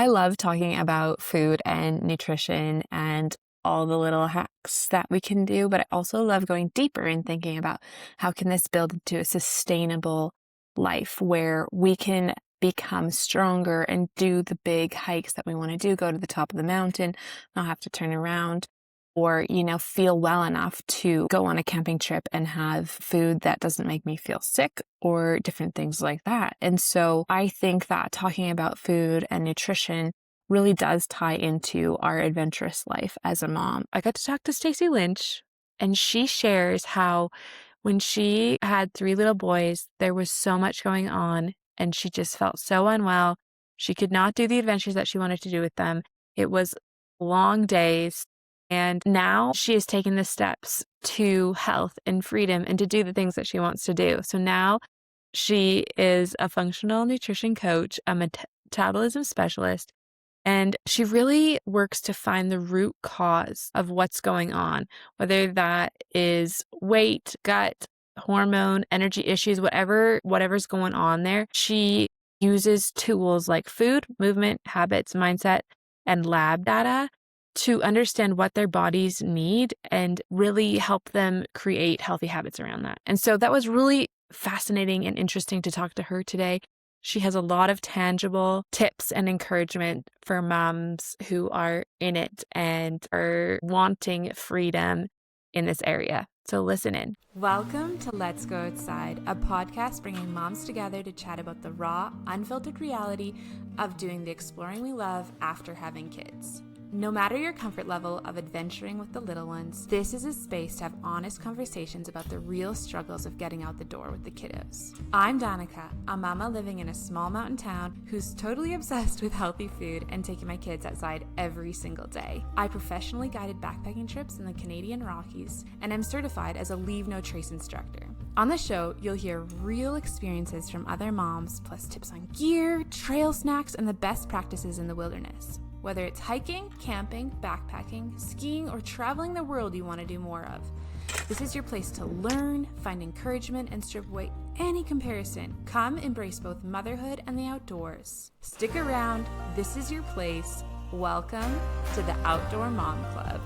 I love talking about food and nutrition and all the little hacks that we can do, but I also love going deeper and thinking about how can this build into a sustainable life where we can become stronger and do the big hikes that we want to do, go to the top of the mountain, not have to turn around, or, feel well enough to go on a camping trip and have food that doesn't make me feel sick or different things like that. And so I think that talking about food and nutrition really does tie into our adventurous life as a mom. I got to talk to Staci Lynch, and she shares how when she had 3 little boys, there was so much going on and she just felt so unwell. She could not do the adventures that she wanted to do with them. It was long days. And now she has taken the steps to health and freedom and to do the things that she wants to do. So now she is a functional nutrition coach, a metabolism specialist, and she really works to find the root cause of what's going on, whether that is weight, gut, hormone, energy issues, whatever's going on there. She uses tools like food, movement, habits, mindset, and lab data to understand what their bodies need and really help them create healthy habits around that. And so that was really fascinating and interesting to talk to her today. She has a lot of tangible tips and encouragement for moms who are in it and are wanting freedom in this area. So listen in. Welcome to Let's Go Outside, a podcast bringing moms together to chat about the raw, unfiltered reality of doing the exploring we love after having kids. No matter your comfort level of adventuring with the little ones, this is a space to have honest conversations about the real struggles of getting out the door with the kiddos. I'm Danica, a mama living in a small mountain town who's totally obsessed with healthy food and taking my kids outside every single day. I professionally guided backpacking trips in the Canadian Rockies, and I'm certified as a Leave No Trace instructor. On the show, you'll hear real experiences from other moms, plus tips on gear, trail snacks, and the best practices in the wilderness. Whether it's hiking, camping, backpacking, skiing, or traveling the world you want to do more of, this is your place to learn, find encouragement, and strip away any comparison. Come embrace both motherhood and the outdoors. Stick around. This is your place. Welcome to the Outdoor Mom Club.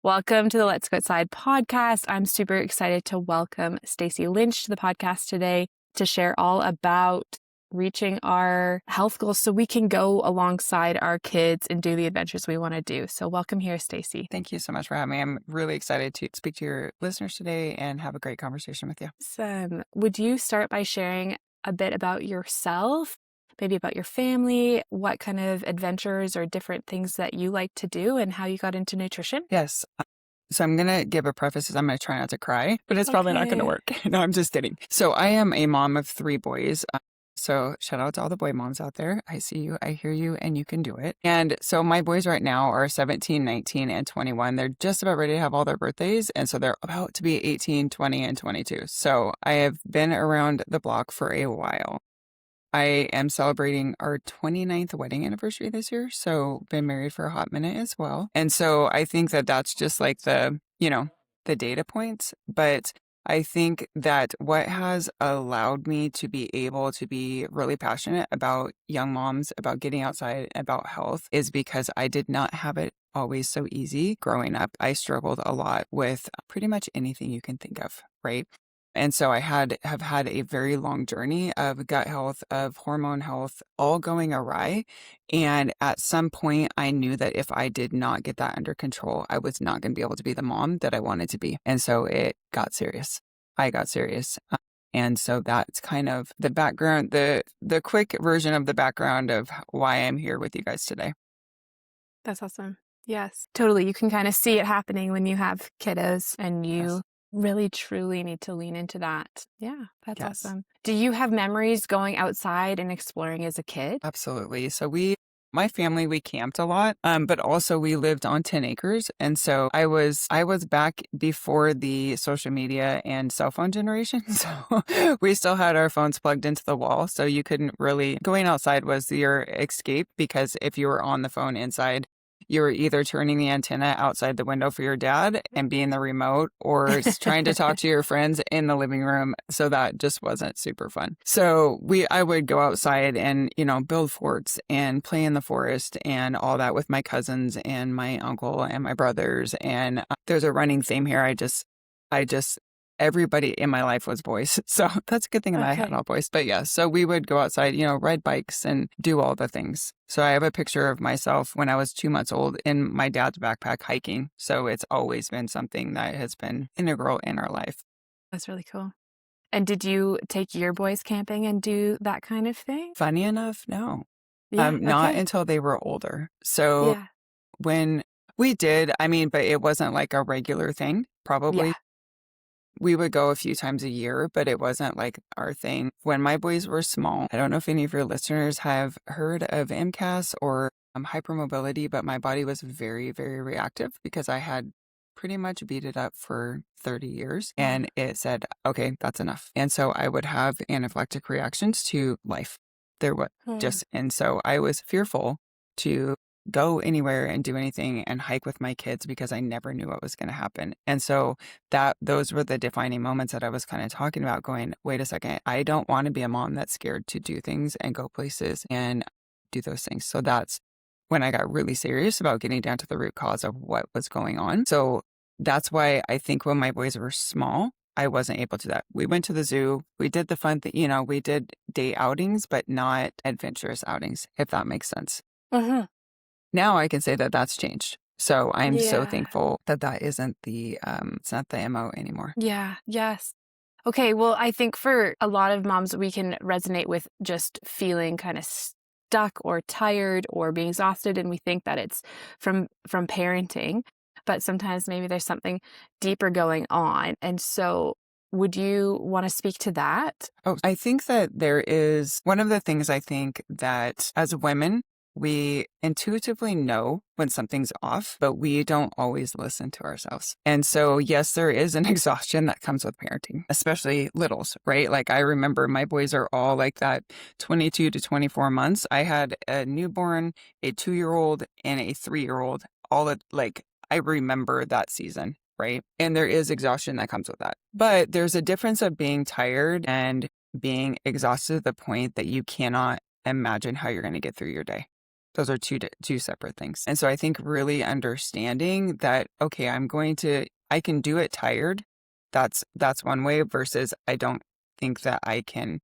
Welcome to the Let's Go Outside podcast. I'm super excited to welcome Staci Lynch to the podcast today to share all about reaching our health goals so we can go alongside our kids and do the adventures we want to do. So welcome here, Staci. Thank you so much for having me. I'm really excited to speak to your listeners today and have a great conversation with you. Awesome. Would you start by sharing a bit about yourself? Maybe about your family, what kind of adventures or different things that you like to do and how you got into nutrition? Yes. So I'm going to give a preface. I'm going to try not to cry, but it's probably not going to work. No, I'm just kidding. So I am a mom of 3 boys. So shout out to all the boy moms out there. I see you, I hear you, and you can do it. And so my boys right now are 17, 19, and 21. They're just about ready to have all their birthdays. And so they're about to be 18, 20, and 22. So I have been around the block for a while. I am celebrating our 29th wedding anniversary this year, so been married for a hot minute as well. And so I think that that's just like the data points. But I think that what has allowed me to be able to be really passionate about young moms, about getting outside, about health, is because I did not have it always so easy growing up. I struggled a lot with pretty much anything you can think of, right? And so I have had a very long journey of gut health, of hormone health, all going awry. And at some point, I knew that if I did not get that under control, I was not going to be able to be the mom that I wanted to be. And so it got serious. I got serious. And so that's kind of the background, the quick version of the background of why I'm here with you guys today. That's awesome. Yes, totally. You can kind of see it happening when you have kiddos and you really truly need to lean into that. Yeah, that's awesome. Do you have memories going outside and exploring as a kid? Absolutely. So my family, we camped a lot, but also we lived on 10 acres. And so I was back before the social media and cell phone generation. So we still had our phones plugged into the wall. So you couldn't really, going outside was your escape, because if you were on the phone inside, you were either turning the antenna outside the window for your dad and being the remote, or trying to talk to your friends in the living room. So that just wasn't super fun. So I would go outside and, build forts and play in the forest and all that with my cousins and my uncle and my brothers. And there's a running theme here. I just everybody in my life was boys. So that's a good thing that I had Okay. all boys. But yeah, so we would go outside, ride bikes and do all the things. So I have a picture of myself when I was 2 months old in my dad's backpack hiking. So it's always been something that has been integral in our life. That's really cool. And did you take your boys camping and do that kind of thing? Funny enough, no. Yeah. Not Okay. until they were older. So Yeah. when we did, but it wasn't like a regular thing, Yeah. probably. We would go a few times a year, but it wasn't like our thing. When my boys were small, I don't know if any of your listeners have heard of MCAS or hypermobility, but my body was very, very reactive because I had pretty much beat it up for 30 years. And it said, okay, that's enough. And so I would have anaphylactic reactions to life. There was Mm. just, and so I was fearful to go anywhere and do anything and hike with my kids because I never knew what was going to happen. And so those were the defining moments that I was kind of talking about, going, wait a second, I don't want to be a mom that's scared to do things and go places and do those things. So that's when I got really serious about getting down to the root cause of what was going on. So that's why I think when my boys were small, I wasn't able to do that. We went to the zoo. We did the fun thing, we did day outings, but not adventurous outings, if that makes sense. Mm-hmm. Now I can say that that's changed. So I'm so Yeah. thankful that that isn't it's not the MO anymore. Yeah. Yes. Okay. Well, I think for a lot of moms, we can resonate with just feeling kind of stuck or tired or being exhausted, and we think that it's from parenting, but sometimes maybe there's something deeper going on. And so, would you want to speak to that? Oh, I think that there is one of the things I think that as women, we intuitively know when something's off, but we don't always listen to ourselves. And so, yes, there is an exhaustion that comes with parenting, especially littles, right? Like I remember my boys are all like that 22 to 24 months. I had a newborn, a 2-year-old, and a 3-year-old, all at like, I remember that season. Right. And there is exhaustion that comes with that. But there's a difference of being tired and being exhausted to the point that you cannot imagine how you're going to get through your day. Those are two separate things. And so I think really understanding that, okay, I can do it tired. That's one way versus I don't think that I can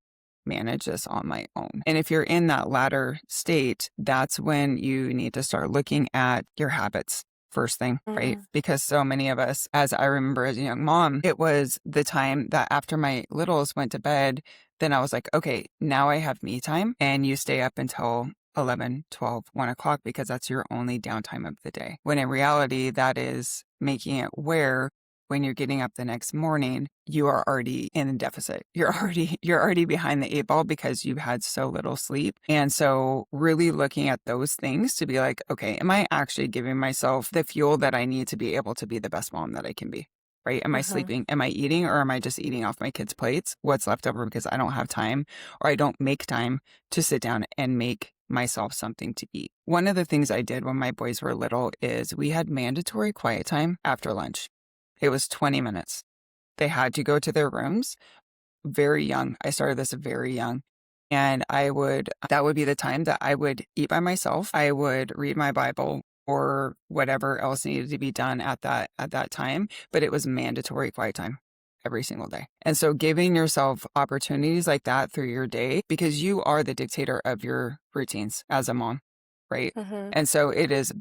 manage this on my own. And if you're in that latter state, that's when you need to start looking at your habits first thing, right? Mm. Because so many of us, as I remember as a young mom, it was the time that after my littles went to bed, then I was like, okay, now I have me time. And you stay up until 11, 12, 1 o'clock because that's your only downtime of the day. When in reality, that is making it where when you're getting up the next morning, you are already in a deficit. You're already behind the 8 ball because you've had so little sleep. And so really looking at those things to be like, okay, am I actually giving myself the fuel that I need to be able to be the best mom that I can be? Right? Am I Mm-hmm. sleeping? Am I eating? Or am I just eating off my kids' plates? What's left over because I don't have time or I don't make time to sit down and make myself something to eat. One of the things I did when my boys were little is we had mandatory quiet time after lunch. It was 20 minutes. They had to go to their rooms very young. I started this very young. And that would be the time that I would eat by myself. I would read my Bible or whatever else needed to be done at that time. But it was mandatory quiet time every single day. And so giving yourself opportunities like that through your day, because you are the dictator of your routines as a mom, right? Mm-hmm. And so it is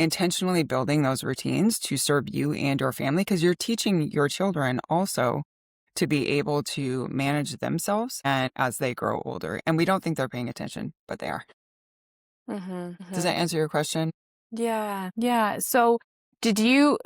intentionally building those routines to serve you and your family because you're teaching your children also to be able to manage themselves and as they grow older. And we don't think they're paying attention, but they are. Mm-hmm. Does that answer your question? Yeah. Yeah. So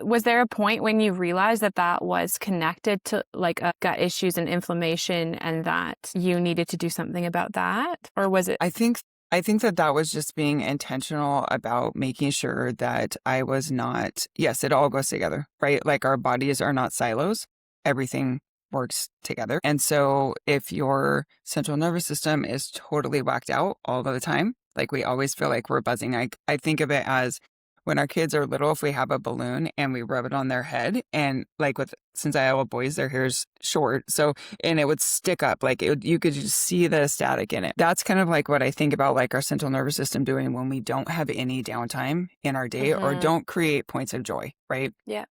was there a point when you realized that that was connected to like gut issues and inflammation and that you needed to do something about that? Or was it? I think that was just being intentional about making sure that I was not, yes, it all goes together, right? Like our bodies are not silos. Everything works together. And so if your central nervous system is totally whacked out all the time, like we always feel like we're buzzing, I think of it as when our kids are little, if we have a balloon and we rub it on their head, and like since I have boys, their hair's short. So, and it would stick up, like you could just see the static in it. That's kind of like what I think about like our central nervous system doing when we don't have any downtime in our day or don't create points of joy, right? Yeah.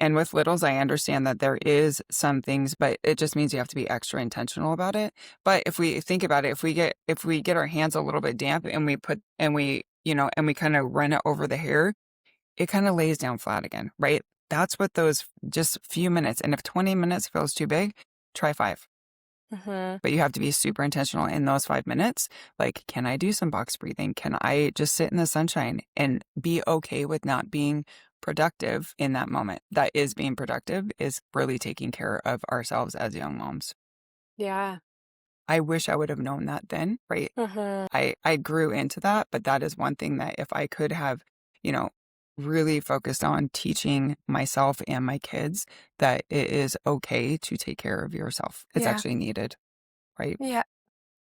And with littles, I understand that there is some things, but it just means you have to be extra intentional about it. But if we think about it, if we get our hands a little bit damp and we kind of run it over the hair, it kind of lays down flat again, right? That's what those just few minutes. And if 20 minutes feels too big, try 5. But you have to be super intentional in those 5 minutes. Like, can I do some box breathing? Can I just sit in the sunshine and be okay with not being productive in that moment? That is being productive, is really taking care of ourselves as young moms. Yeah. I wish I would have known that then, right? I grew into that, but that is one thing that if I could have, really focused on teaching myself and my kids that it is okay to take care of yourself. It's Yeah. actually needed, right? Yeah.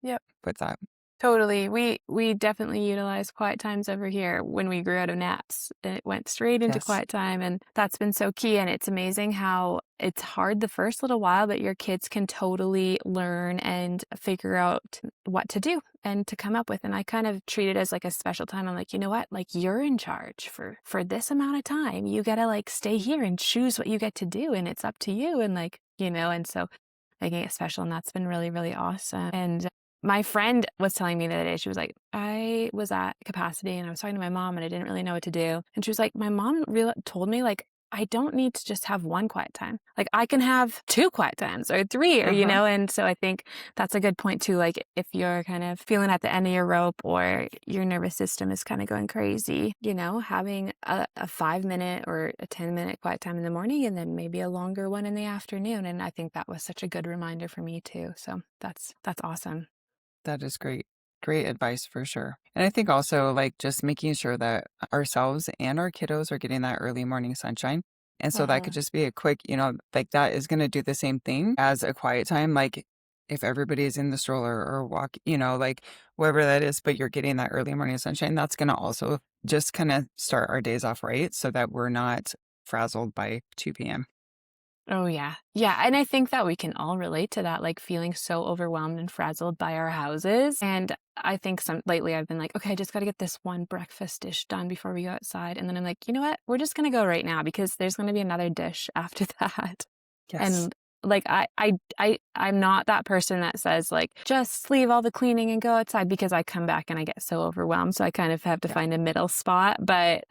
Yep. With that. Totally. We definitely utilized quiet times over here when we grew out of naps. It went straight into Yes. quiet time, and that's been so key. And it's amazing how it's hard the first little while, but your kids can totally learn and figure out what to do and to come up with. And I kind of treat it as like a special time. I'm like, you know what? Like, you're in charge for this amount of time. You got to like stay here and choose what you get to do, and it's up to you. And like, and so making it special, and that's been really, really awesome. And my friend was telling me the other day, she was like, I was at capacity and I was talking to my mom and I didn't really know what to do. And she was like, my mom told me, like, I don't need to just have one quiet time. Like, I can have 2 quiet times or 3, or, and so I think that's a good point too. Like, if you're kind of feeling at the end of your rope or your nervous system is kind of going crazy, having a 5-minute or a 10-minute quiet time in the morning and then maybe a longer one in the afternoon. And I think that was such a good reminder for me too. So that's awesome. That is great. Great advice for sure. And I think also like just making sure that ourselves and our kiddos are getting that early morning sunshine. And so that could just be a quick, like that is going to do the same thing as a quiet time. Like if everybody is in the stroller or walk, like wherever that is, but you're getting that early morning sunshine, that's going to also just kind of start our days off right so that we're not frazzled by 2 p.m. Oh, yeah. Yeah. And I think that we can all relate to that, like feeling so overwhelmed and frazzled by our houses. And I think lately I've been like, okay, I just got to get this one breakfast dish done before we go outside. And then I'm like, you know what? We're just going to go right now because there's going to be another dish after that. Yes. And like, I'm not that person that says like, just leave all the cleaning and go outside, because I come back and I get so overwhelmed. So I kind of have to find a middle spot. But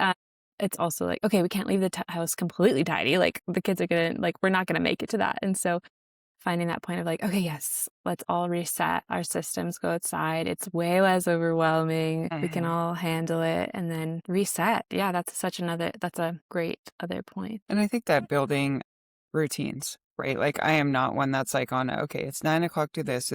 it's also like, okay, we can't leave the house completely tidy. Like the kids are going to, like, we're not going to make it to that. And so finding that point of like, okay, yes, let's all reset our systems, go outside. It's way less overwhelming. We can all handle it and then reset. Yeah, that's a great other point. And I think that building routines, right? Like I am not one that's like on, okay, it's 9 o'clock, do this,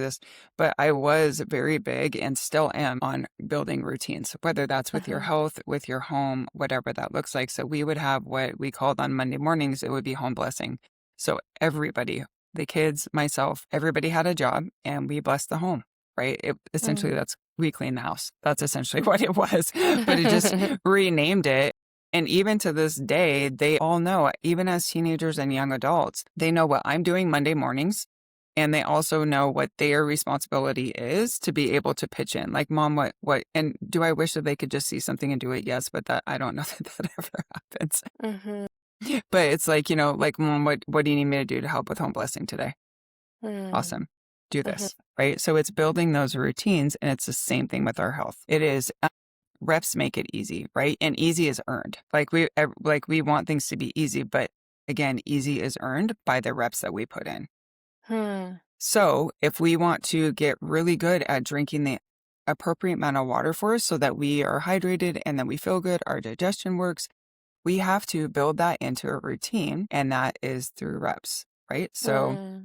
but I was very big and still am on building routines, whether that's with your health, with your home, whatever that looks like. So we would have what we called on Monday mornings, it would be home blessing. So everybody, the kids, myself, everybody had a job and we blessed the home, right? Essentially we cleaned the house. That's essentially what it was, but it just renamed it. And even to this day, they all know, even as teenagers and young adults, they know what I'm doing Monday mornings. And they also know what their responsibility is to be able to pitch in. Like, Mom, what, and do I wish that they could just see something and do it? Yes, but I don't know that ever happens. But it's like, like, Mom, what do you need me to do to help with home blessing today? Awesome. Do this, right? So it's building those routines, and it's the same thing with our health. It is. Reps make it easy, right? And easy is earned. Like we want things to be easy, but again, easy is earned by the reps that we put in. So if we want to get really good at drinking the appropriate amount of water for us so that we are hydrated and then we feel good, our digestion works, we have to build that into a routine, and that is through reps, right? So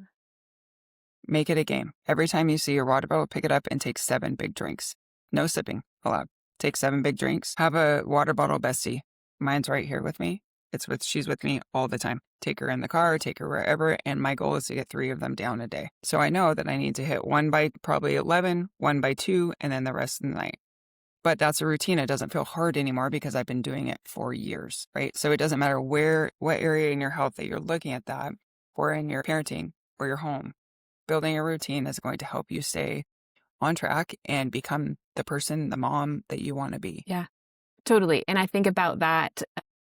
make it a game. Every time you see your water bottle, pick it up and take 7 big drinks. No sipping allowed. Take 7 big drinks. Have a water bottle bestie. Mine's right here with me. She's with me all the time. Take her in the car, take her wherever. And my goal is to get 3 of them down a day. So I know that I need to hit 1 by probably 11, 1 by 2, and then the rest of the night. but that's a routine. It doesn't feel hard anymore because I've been doing it for years, right? So it doesn't matter what area in your health that you're looking at that, or in your parenting or your home. Building a routine is going to help you stay on track and become the person, the mom that you want to be. Yeah, totally. And I think about that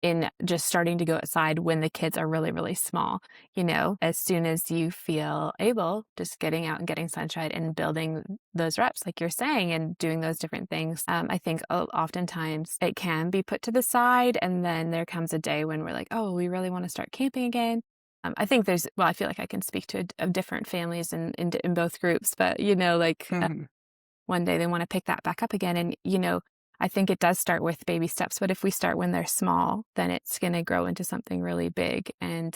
in just starting to go outside when the kids are really, really small. As soon as you feel able, just getting out and getting sunshine and building those reps, like you're saying, and doing those different things. I think oftentimes it can be put to the side. And then there comes a day when we're like, oh, we really want to start camping again. I think I feel like I can speak to different families in both groups, but one day they want to pick that back up again. And, I think it does start with baby steps, but if we start when they're small, then it's going to grow into something really big. And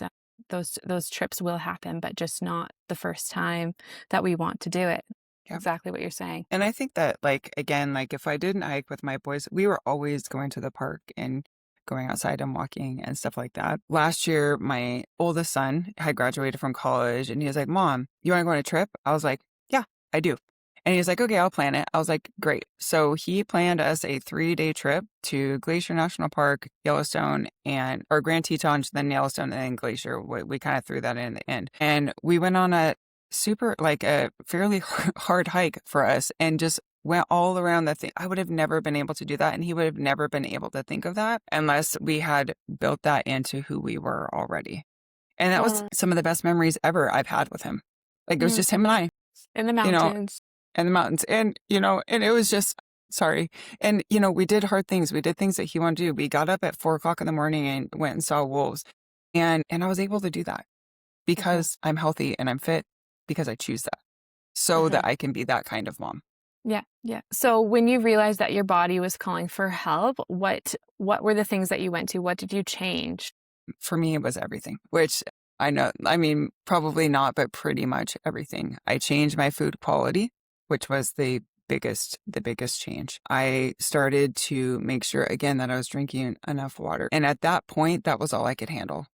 those trips will happen, but just not the first time that we want to do it. Yep. Exactly what you're saying. And I think that, again, if I didn't hike with my boys, we were always going to the park and going outside and walking and stuff like that. Last year, my oldest son had graduated from college and he was like, Mom, you want to go on a trip? I was like, yeah, I do. And he was like, okay, I'll plan it. I was like, great. So he planned us a 3-day trip to Glacier National Park, Yellowstone, or Grand Tetons, then Yellowstone, and then Glacier. We kind of threw that in the end. And we went on a fairly hard hike for us and just went all around the thing. I would have never been able to do that. And he would have never been able to think of that unless we had built that into who we were already. And that was some of the best memories ever I've had with him. It was just him and I. In the mountains. And the mountains. And, and it was just, sorry. And, we did hard things. We did things that he wanted to do. We got up at 4:00 in the morning and went and saw wolves. And I was able to do that because I'm healthy and I'm fit, because I choose that so that I can be that kind of mom. Yeah. Yeah. So when you realized that your body was calling for help, what were the things that you went to? What did you change? For me, it was everything, which I know, probably not, but pretty much everything. I changed my food quality, which was the biggest change. I started to make sure, again, that I was drinking enough water. And at that point, that was all I could handle,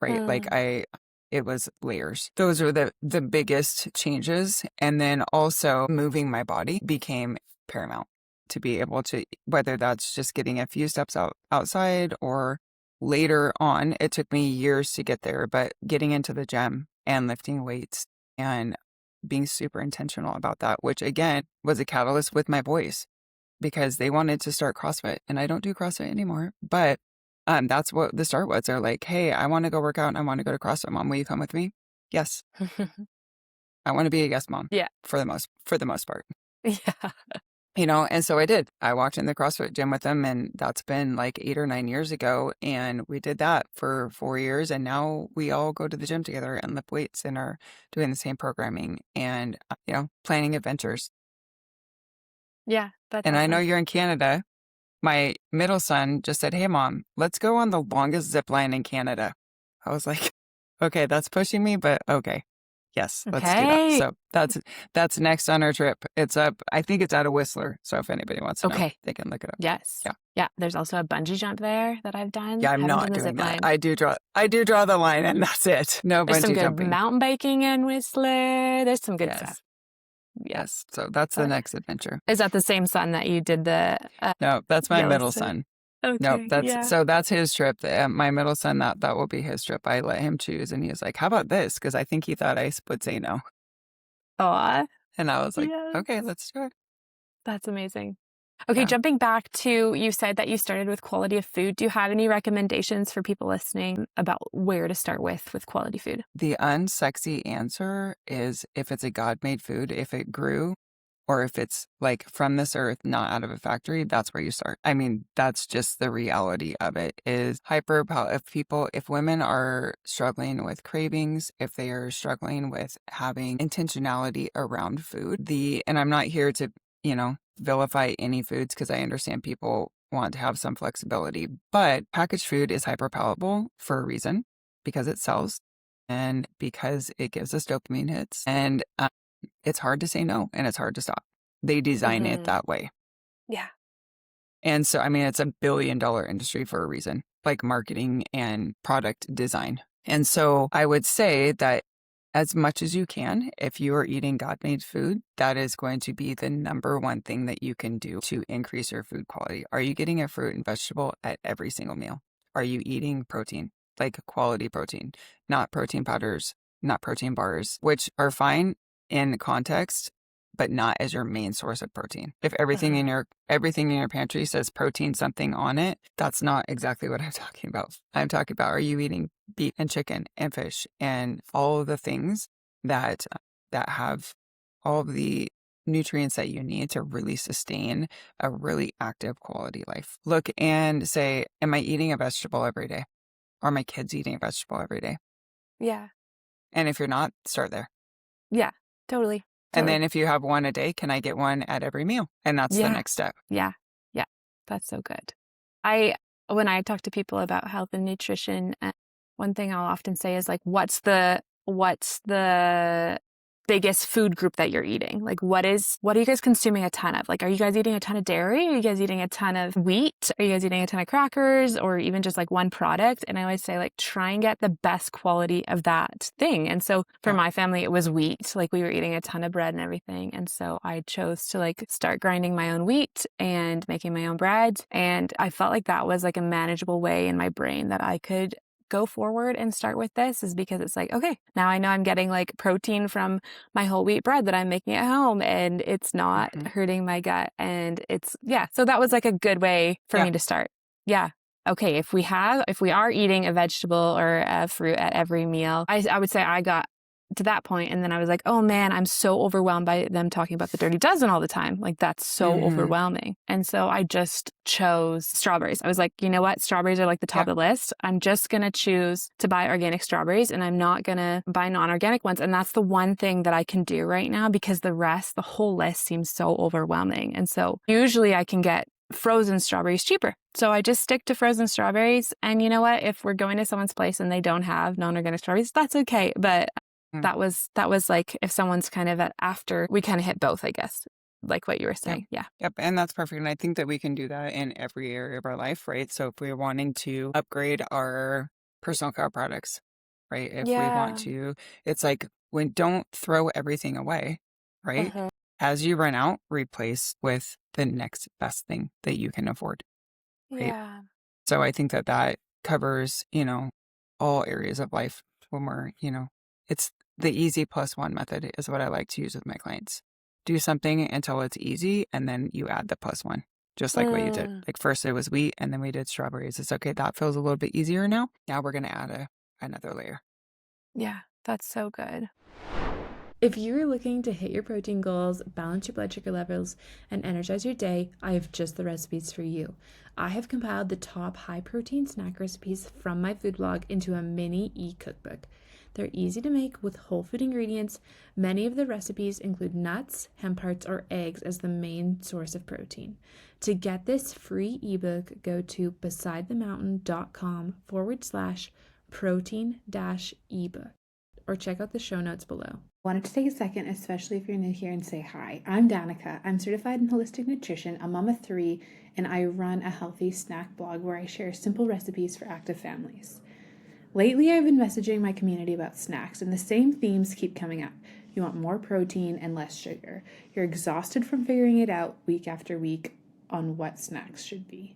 right? It was layers. Those were the biggest changes. And then also moving my body became paramount to be able to, whether that's just getting a few steps outside or later on, it took me years to get there, but getting into the gym and lifting weights and being super intentional about that, which again was a catalyst with my boys because they wanted to start CrossFit, and I don't do CrossFit anymore, but that's what the start was. They're like, hey, I want to go work out and I want to go to CrossFit. Mom, will you come with me? Yes. I want to be a yes mom. Yeah. For the most part. Yeah. And so I did. I walked in the CrossFit gym with them, and that's been 8 or 9 years ago. And we did that for 4 years. And now we all go to the gym together and lift weights and are doing the same programming and, planning adventures. Yeah. That's and awesome. I know you're in Canada. My middle son just said, hey, Mom, let's go on the longest zip line in Canada. I was like, okay, that's pushing me, but okay. Yes, let's do that. So that's next on our trip. It's up. I think it's out of Whistler. So if anybody wants to know, they can look it up. Yes. Yeah. Yeah. There's also a bungee jump there that I've done. Yeah, I'm not doing that. I do draw the line, and that's it. No There's bungee some good jumping. Mountain biking in Whistler. There's some good stuff. Yes. So that's the next adventure. Is that the same son that you did the? No, that's my middle son. Okay. No, so that's his trip. My middle son, that will be his trip. I let him choose, and he was like, "How about this?" Because I think he thought I would say no. Aw. And I was like, "Okay, let's do it." That's amazing. Okay, jumping back to, you said that you started with quality of food. Do you have any recommendations for people listening about where to start with quality food? The unsexy answer is if it's a God-made food, if it grew, or if it's from this earth, not out of a factory, that's where you start. That's just the reality of it is if women are struggling with cravings, if they are struggling with having intentionality around food, and I'm not here to, vilify any foods because I understand people want to have some flexibility, but packaged food is hyperpalatable for a reason, because it sells and because it gives us dopamine hits, and it's hard to say no and it's hard to stop. They design it that way. Yeah. And so, it's $1 billion industry for a reason, like marketing and product design. And so I would say that as much as you can, if you are eating God-made food, that is going to be the number one thing that you can do to increase your food quality. Are you getting a fruit and vegetable at every single meal? Are you eating protein, like quality protein, not protein powders, not protein bars, which are fine in context, but not as your main source of protein. If everything in your pantry says protein something on it, that's not exactly what I'm talking about. I'm talking about, are you eating beef and chicken and fish and all of the things that have all of the nutrients that you need to really sustain a really active quality life. Look and say, am I eating a vegetable every day? Are my kids eating a vegetable every day? Yeah. And if you're not, start there. Yeah. Totally. And Totally. then if you have one a day, can I get one at every meal? And that's the Yeah. next step. Yeah. Yeah. That's so good. When I talk to people about health and nutrition, one thing I'll often say is like, what's the biggest food group that you're eating? Like, what are you guys consuming a ton of? Like, are you guys eating a ton of dairy? Are you guys eating a ton of wheat? Are you guys eating a ton of crackers, or even just like one product? And I always say, like, try and get the best quality of that thing. And so for my family, it was wheat. Like, we were eating a ton of bread and everything. And so I chose to like start grinding my own wheat and making my own bread. And I felt like that was like a manageable way in my brain that I could go forward and start with this, is because it's like, okay, now I know I'm getting like protein from my whole wheat bread that I'm making at home, and it's not hurting my gut. And so that was like a good way for me to start. Yeah. Okay. If we are eating a vegetable or a fruit at every meal, I would say I got to that point, and then I was like, oh man, I'm so overwhelmed by them talking about the dirty dozen all the time. Like, that's so overwhelming. And so I just chose strawberries. I was like, you know what? Strawberries are like the top of the list. I'm just going to choose to buy organic strawberries, and I'm not going to buy non-organic ones. And that's the one thing that I can do right now, because the whole list seems so overwhelming. And so usually I can get frozen strawberries cheaper. So I just stick to frozen strawberries. And you know what? If we're going to someone's place and they don't have non-organic strawberries, that's okay. But that was like, if someone's kind of after, we kind of hit both, I guess, like what you were saying. Yeah. Yep. And that's perfect. And I think that we can do that in every area of our life, right? So if we're wanting to upgrade our personal care products, right? If we want to, it's like, don't throw everything away, right? As you run out, replace with the next best thing that you can afford, right? Yeah. So I think that covers, all areas of life when we're, it's the easy plus one method is what I like to use with my clients. Do something until it's easy, and then you add the plus one, just like what you did. Like, first it was wheat, and then we did strawberries. It's okay. That feels a little bit easier now. Now we're going to add another layer. Yeah, that's so good. If you're looking to hit your protein goals, balance your blood sugar levels, and energize your day, I have just the recipes for you. I have compiled the top high protein snack recipes from my food blog into a mini e-cookbook. They're easy to make with whole food ingredients. Many of the recipes include nuts, hemp hearts, or eggs as the main source of protein. To get this free ebook, go to besidethemountain.com/protein-ebook or check out the show notes below. Wanted to take a second, especially if you're new here, and say hi. I'm Danica. I'm certified in holistic nutrition, a mom of 3, and I run a healthy snack blog where I share simple recipes for active families. Lately, I've been messaging my community about snacks, and the same themes keep coming up. You want more protein and less sugar. You're exhausted from figuring it out week after week on what snacks should be.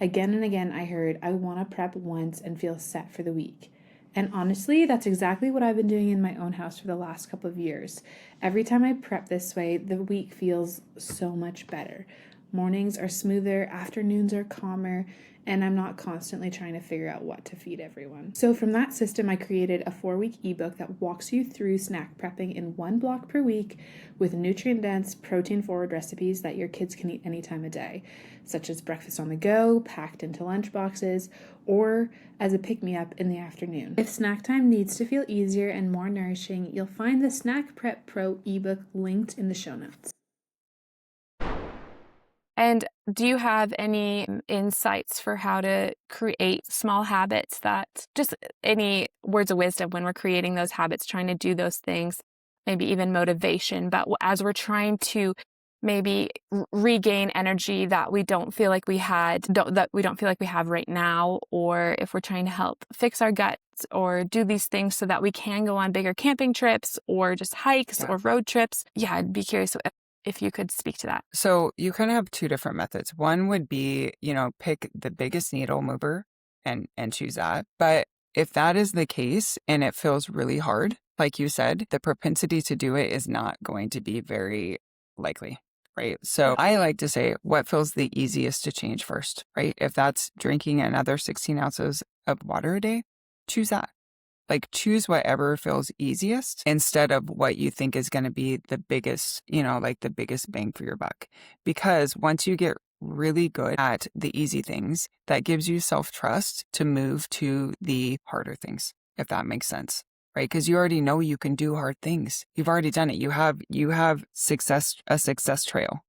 Again and again, I heard, I want to prep once and feel set for the week. And honestly, that's exactly what I've been doing in my own house for the last couple of years. Every time I prep this way, the week feels so much better. Mornings are smoother, afternoons are calmer, and I'm not constantly trying to figure out what to feed everyone. So from that system, I created a 4-week ebook that walks you through snack prepping in one block per week with nutrient-dense, protein-forward recipes that your kids can eat any time of day, such as breakfast on the go, packed into lunch boxes, or as a pick-me-up in the afternoon. If snack time needs to feel easier and more nourishing, you'll find the Snack Prep Pro ebook linked in the show notes. And do you have any insights for how to create small habits, that just any words of wisdom when we're creating those habits, trying to do those things, maybe even motivation, but as we're trying to maybe regain energy that we don't feel like we have right now, or if we're trying to help fix our guts or do these things so that we can go on bigger camping trips or just hikes or road trips. Yeah, I'd be curious if you could speak to that. So you kind of have two different methods. One would be, pick the biggest needle mover and choose that. But if that is the case and it feels really hard, like you said, the propensity to do it is not going to be very likely, right? So I like to say what feels the easiest to change first, right? If that's drinking another 16 ounces of water a day, choose that. Like choose whatever feels easiest instead of what you think is going to be the biggest, like the biggest bang for your buck. Because once you get really good at the easy things, that gives you self-trust to move to the harder things, if that makes sense. Right? Because you already know you can do hard things. You've already done it. You have a success trail.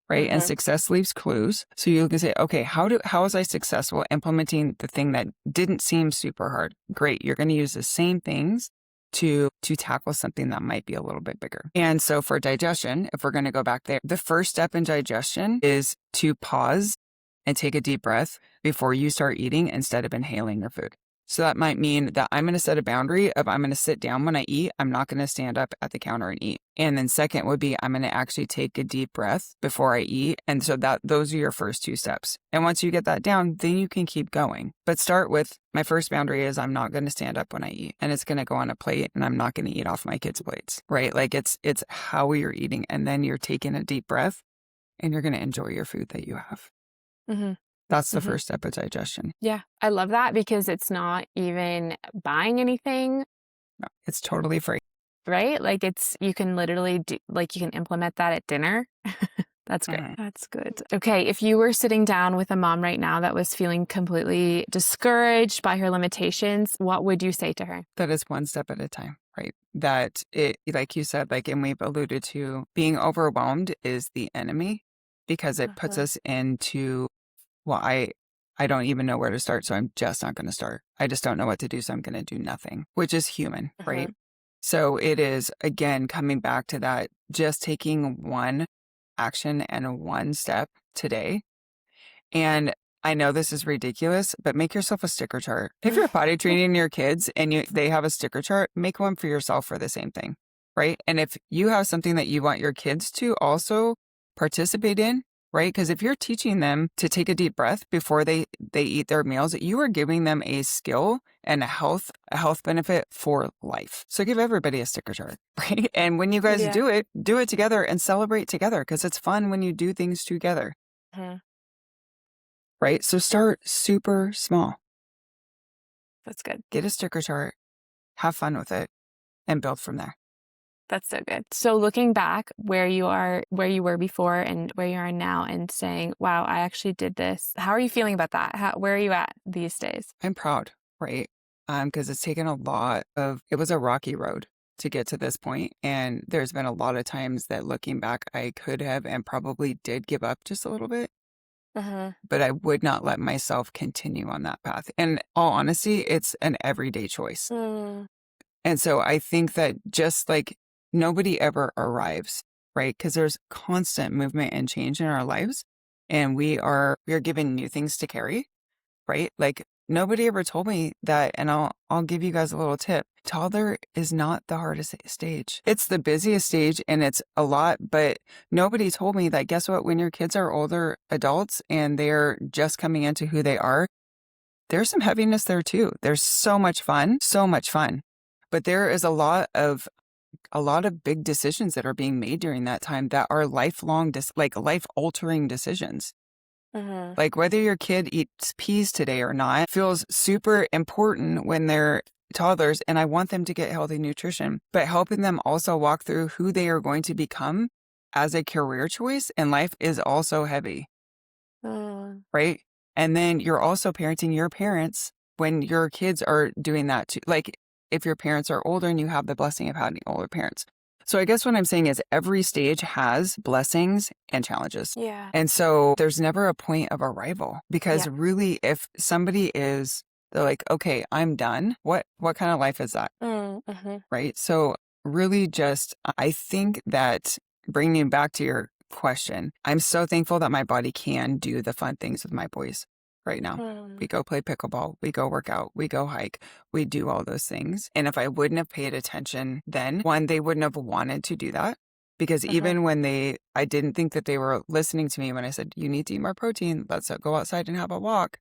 Right. And success leaves clues. So you can say, okay, how was I successful implementing the thing that didn't seem super hard? Great. You're going to use the same things to tackle something that might be a little bit bigger. And so for digestion, if we're going to go back there, the first step in digestion is to pause and take a deep breath before you start eating instead of inhaling your food. So that might mean that I'm going to set a boundary of I'm going to sit down when I eat. I'm not going to stand up at the counter and eat. And then second would be I'm going to actually take a deep breath before I eat. And so those are your first two steps. And once you get that down, then you can keep going. But start with my first boundary is I'm not going to stand up when I eat, and it's going to go on a plate, and I'm not going to eat off my kids' plates, right? Like it's how you're eating. And then you're taking a deep breath and you're going to enjoy your food that you have. Mm-hmm. That's the first step of digestion. Yeah, I love that because it's not even buying anything. No, it's totally free. Right? Like you can literally you can implement that at dinner. That's great. That's good. Okay, if you were sitting down with a mom right now that was feeling completely discouraged by her limitations, what would you say to her? That is one step at a time, right? That it, like you said, and we've alluded to, being overwhelmed is the enemy because it puts us into, well, I don't even know where to start, so I'm just not going to start. I just don't know what to do, so I'm going to do nothing, which is human, right? So it is, again, coming back to that, just taking one action and one step today. And I know this is ridiculous, but make yourself a sticker chart. If you're potty training your kids and they have a sticker chart, make one for yourself for the same thing, right? And if you have something that you want your kids to also participate in, right? Because if you're teaching them to take a deep breath before they eat their meals, you are giving them a skill and a health benefit for life. So give everybody a sticker chart, right? And when you guys do it together and celebrate together because it's fun when you do things together. Right? So start super small. That's good. Get a sticker chart, have fun with it, and build from there. That's so good. So looking back where you were before and where you are now and saying, wow, I actually did this. How are you feeling about that? Where are you at these days? I'm proud, right? Because it's taken it was a rocky road to get to this point. And there's been a lot of times that looking back, I could have and probably did give up just a little bit. But I would not let myself continue on that path. And all honesty, it's an everyday choice. And so I think that just like nobody ever arrives, right? Because there's constant movement and change in our lives. And we are given new things to carry, right? Like nobody ever told me that. And I'll give you guys a little tip. Toddler is not the hardest stage. It's the busiest stage and it's a lot, but nobody told me that, guess what? When your kids are older adults and they're just coming into who they are, there's some heaviness there too. There's so much fun. But there is a lot of big decisions that are being made during that time that are lifelong, life-altering decisions. Like whether your kid eats peas today or not feels super important when they're toddlers, and I want them to get healthy nutrition, but helping them also walk through who they are going to become as a career choice in life is also heavy, right? And then you're also parenting your parents when your kids are doing that too. Like if your parents are older and you have the blessing of having older parents. So I guess what I'm saying is every stage has blessings and challenges. Yeah. And so there's never a point of arrival because really if somebody they're like, okay, I'm done. What kind of life is that? Right? So really just, I think that bringing back to your question. I'm so thankful that my body can do the fun things with my boys right now. We go play pickleball, we go work out, we go hike, we do all those things. And if I wouldn't have paid attention then, one, they wouldn't have wanted to do that. Because even when I didn't think that they were listening to me when I said, you need to eat more protein, let's go outside and have a walk.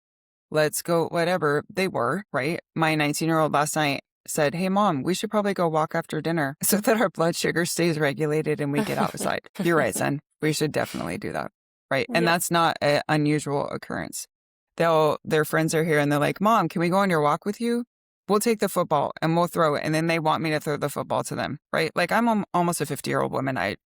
Let's go, whatever. They were, right? My 19-year-old last night said, hey, Mom, we should probably go walk after dinner so that our blood sugar stays regulated and we get outside. You're right, son. We should definitely do that, right? And that's not an unusual occurrence. Their friends are here and they're like, Mom, can we go on your walk with you? We'll take the football and we'll throw it. And then they want me to throw the football to them, right? Like I'm almost a 50-year-old woman. I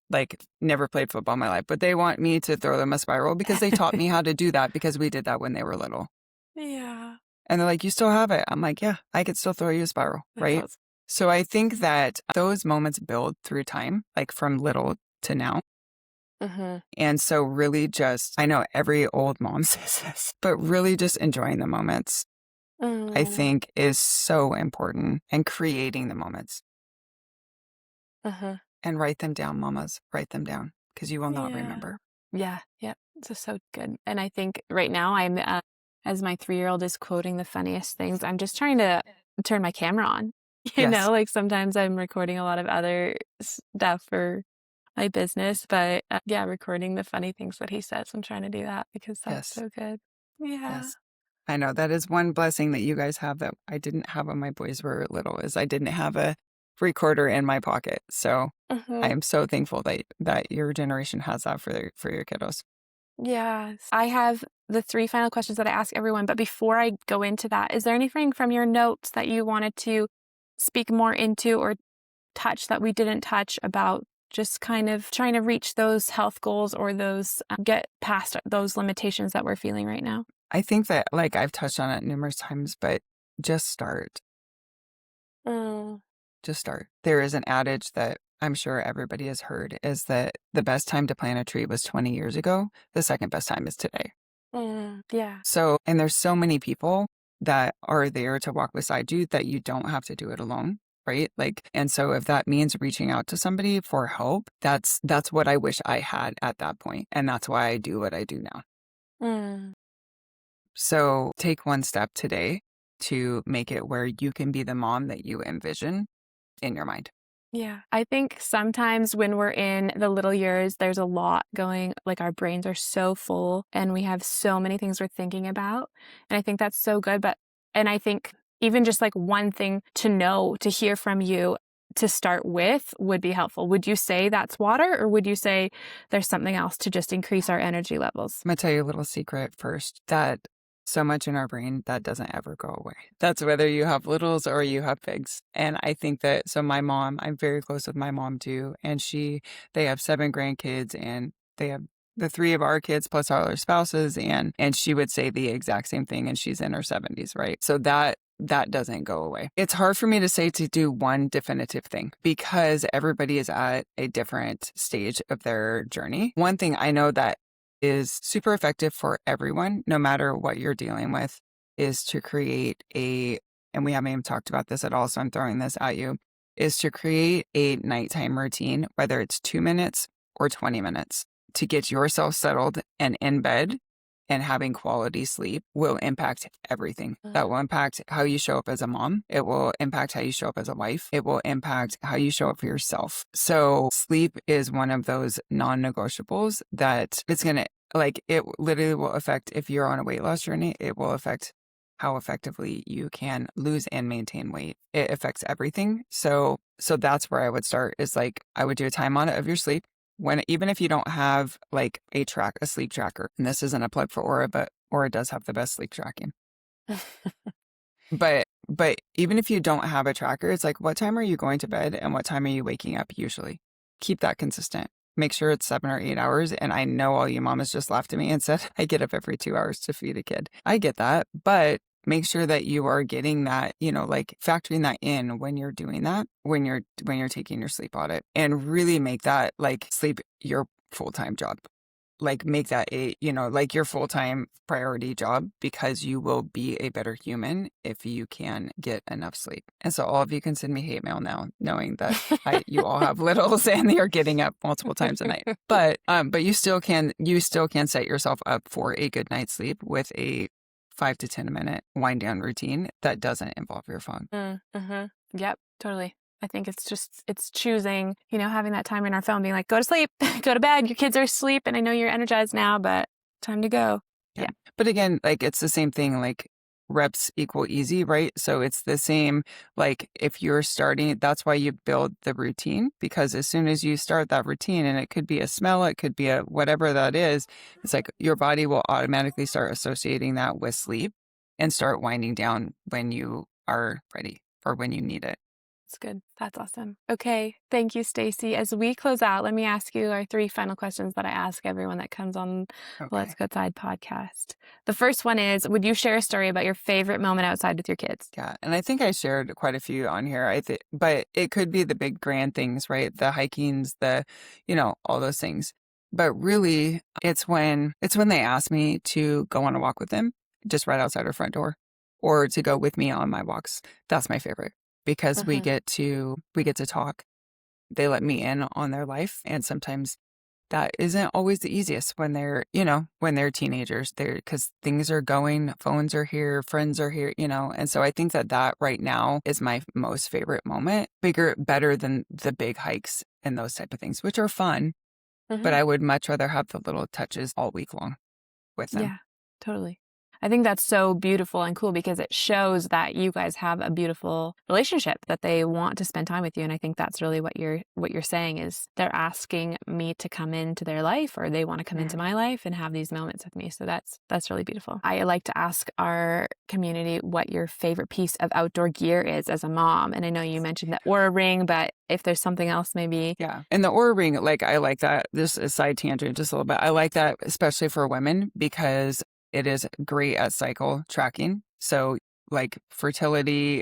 never played football in my life, but they want me to throw them a spiral because they taught me how to do that because we did that when they were little. Yeah. And they're like, you still have it. I'm like, yeah, I could still throw you a spiral, right? Awesome. So I think that those moments build through time, like from little to now. And so really just, I know every old mom says this, but really just enjoying the moments. I think is so important, and creating the moments. And write them down, mamas. Write them down because you will not remember. Yeah. It's just so good. And I think right now I'm, as my 3-year-old is quoting the funniest things, I'm just trying to turn my camera on. You know, like sometimes I'm recording a lot of other stuff for my business, but recording the funny things that he says. I'm trying to do that because that's so good. Yeah. Yes. I know that is one blessing that you guys have that I didn't have when my boys were little, is I didn't have a recorder in my pocket. So I am so thankful that your generation has that for your kiddos. Yes. I have the 3 final questions that I ask everyone, but before I go into that, is there anything from your notes that you wanted to speak more into or touch that we didn't touch about just kind of trying to reach those health goals or those get past those limitations that we're feeling right now? I think that, like, I've touched on it numerous times, but just start. Just start. There is an adage that I'm sure everybody has heard, is that the best time to plant a tree was 20 years ago. The second best time is today. Yeah. So, and there's so many people that are there to walk beside you that you don't have to do it alone. Right? Like, and so if that means reaching out to somebody for help, that's what I wish I had at that point. And that's why I do what I do now. So take one step today to make it where you can be the mom that you envision in your mind. Yeah. I think sometimes when we're in the little years, there's a lot going, like our brains are so full and we have so many things we're thinking about. And I think that's so good. And I think even just like one thing to know, to hear from you to start with would be helpful. Would you say that's water, or would you say there's something else to just increase our energy levels? I'm going to tell you a little secret first, that so much in our brain that doesn't ever go away. That's whether you have littles or you have bigs. And I think that, so my mom, I'm very close with my mom too. And they have 7 grandkids, and they have the 3 of our kids plus all our spouses. And she would say the exact same thing, and she's in her 70s, right? So that doesn't go away. It's hard for me to say to do one definitive thing because everybody is at a different stage of their journey. One thing I know that is super effective for everyone, no matter what you're dealing with, is to create and we haven't even talked about this at all, so I'm throwing this at you, is to create a nighttime routine, whether it's 2 minutes or 20 minutes, to get yourself settled and in bed. And having quality sleep will impact everything. That will impact how you show up as a mom. It will impact how you show up as a wife. It will impact how you show up for yourself. So sleep is one of those non-negotiables that it's going to, like, it literally will affect, if you're on a weight loss journey, it will affect how effectively you can lose and maintain weight. It affects everything. So that's where I would start, is like, I would do a time audit of your sleep. Even if you don't have like a sleep tracker, and this isn't a plug for Aura, but Aura does have the best sleep tracking. But even if you don't have a tracker, it's like, what time are you going to bed and what time are you waking up usually? Keep that consistent. Make sure it's 7 or 8 hours. And I know all you mamas just laughed at me and said, I get up every 2 hours to feed a kid. I get that, but make sure that you are getting that, like factoring that in when you're doing that, when you're taking your sleep audit, and really make that like sleep your full-time job. like make that like your full-time priority job, because you will be a better human if you can get enough sleep. And so all of you can send me hate mail now, knowing that you all have littles and you're getting up multiple times a night. But you still can set yourself up for a good night's sleep with a 5 to 10 minute wind down routine that doesn't involve your phone. Yep, totally. I think it's choosing, having that time in our phone being like, go to sleep, go to bed. Your kids are asleep and I know you're energized now, but time to go. Yeah. But again, like it's the same thing, like reps equal easy, right? So it's the same, like if you're starting, that's why you build the routine, because as soon as you start that routine, and it could be a smell, it could be a whatever that is, it's like your body will automatically start associating that with sleep and start winding down when you are ready or when you need it. That's good. That's awesome. Okay. Thank you, Staci. As we close out, let me ask you our 3 final questions that I ask everyone that comes on the Let's Go Outside podcast. The first one is, would you share a story about your favorite moment outside with your kids? Yeah. And I think I shared quite a few on here. But it could be the big grand things, right? The hikings, all those things. But really it's when they ask me to go on a walk with them just right outside our front door, or to go with me on my walks. That's my favorite. Because we get to talk. They let me in on their life. And sometimes that isn't always the easiest when they're teenagers, because things are going, phones are here, friends are here, and so I think that right now is my most favorite moment, better than the big hikes and those type of things, which are fun, but I would much rather have the little touches all week long with them. Yeah, totally. I think that's so beautiful and cool, because it shows that you guys have a beautiful relationship, that they want to spend time with you. And I think that's really what you're saying, is they're asking me to come into their life, or they want to come into my life and have these moments with me. So that's really beautiful. I like to ask our community what your favorite piece of outdoor gear is as a mom. And I know you mentioned the Oura Ring, but if there's something else, maybe. Yeah. And the Oura Ring, like I like that. This is a side tangent just a little bit. I like that, especially for women, because it is great at cycle tracking. So like fertility,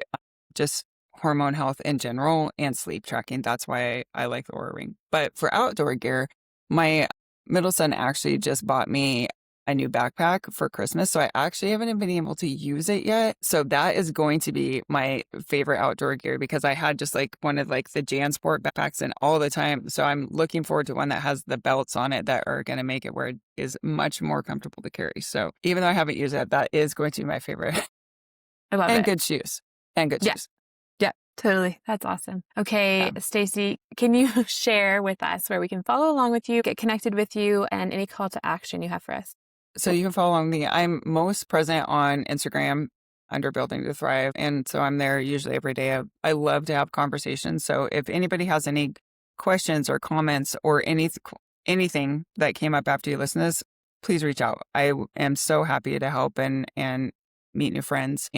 just hormone health in general, and sleep tracking. That's why I like the Oura Ring. But for outdoor gear, my middle son actually just bought me a new backpack for Christmas. So I actually haven't been able to use it yet. So that is going to be my favorite outdoor gear, because I had just like one of like the JanSport backpacks and all the time. So I'm looking forward to one that has the belts on it that are going to make it where it is much more comfortable to carry. So even though I haven't used it, that is going to be my favorite. I love it. And good shoes. Shoes. Yeah, totally. That's awesome. Okay, Staci, can you share with us where we can follow along with you, get connected with you, and any call to action you have for us? So you can follow along me. I'm most present on Instagram under Building to Thrive. And so I'm there usually every day. I love to have conversations. So if anybody has any questions or comments or anything that came up after you listen to this, please reach out. I am so happy to help and meet new friends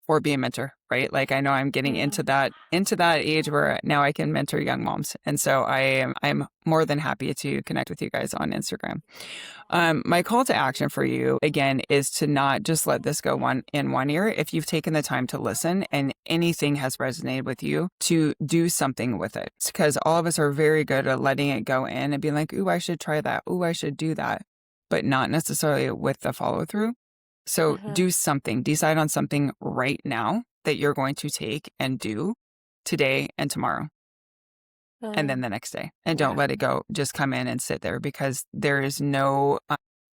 or be a mentor, right? Like I know I'm getting into that age where now I can mentor young moms. And so I'm more than happy to connect with you guys on Instagram. My call to action for you, again, is to not just let this go in one ear. If you've taken the time to listen and anything has resonated with you, to do something with it. Because all of us are very good at letting it go in and being like, ooh, I should try that. Ooh, I should do that. But not necessarily with the follow through. So do something, decide on something right now that you're going to take and do today and tomorrow. And then the next day. And don't let it go. Just come in and sit there, because there is no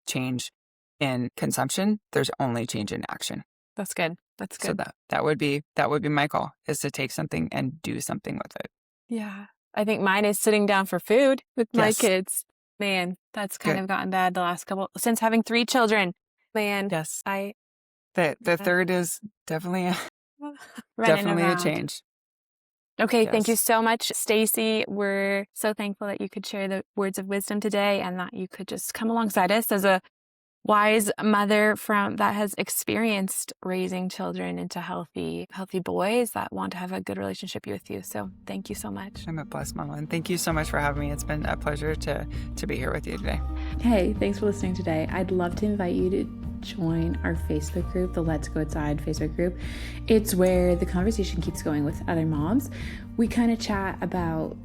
change in consumption. There's only change in action. That's good. That's good. So that would be my call, is to take something and do something with it. Yeah. I think mine is sitting down for food with my kids. Man, that's kind of gotten bad the last since having 3 children. Man, yes. The third is definitely a change. Okay, thank you so much, Staci. We're so thankful that you could share the words of wisdom today, and that you could just come alongside us as a wise mother that has experienced raising children into healthy boys that want to have a good relationship with you. So thank you so much. I'm a blessed mama, and thank you so much for having me. It's been a pleasure to be here with you today. Hey, thanks for listening today. I'd love to invite you to join our Facebook group, the Let's Go Outside Facebook group. It's where the conversation keeps going with other moms. We kind of chat about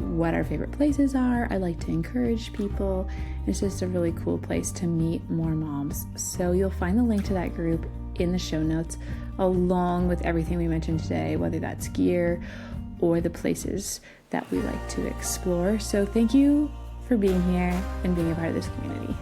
what our favorite places are. I like to encourage people. It's just a really cool place to meet more moms. So you'll find the link to that group in the show notes, along with everything we mentioned today, whether that's gear or the places that we like to explore. So thank you for being here and being a part of this community.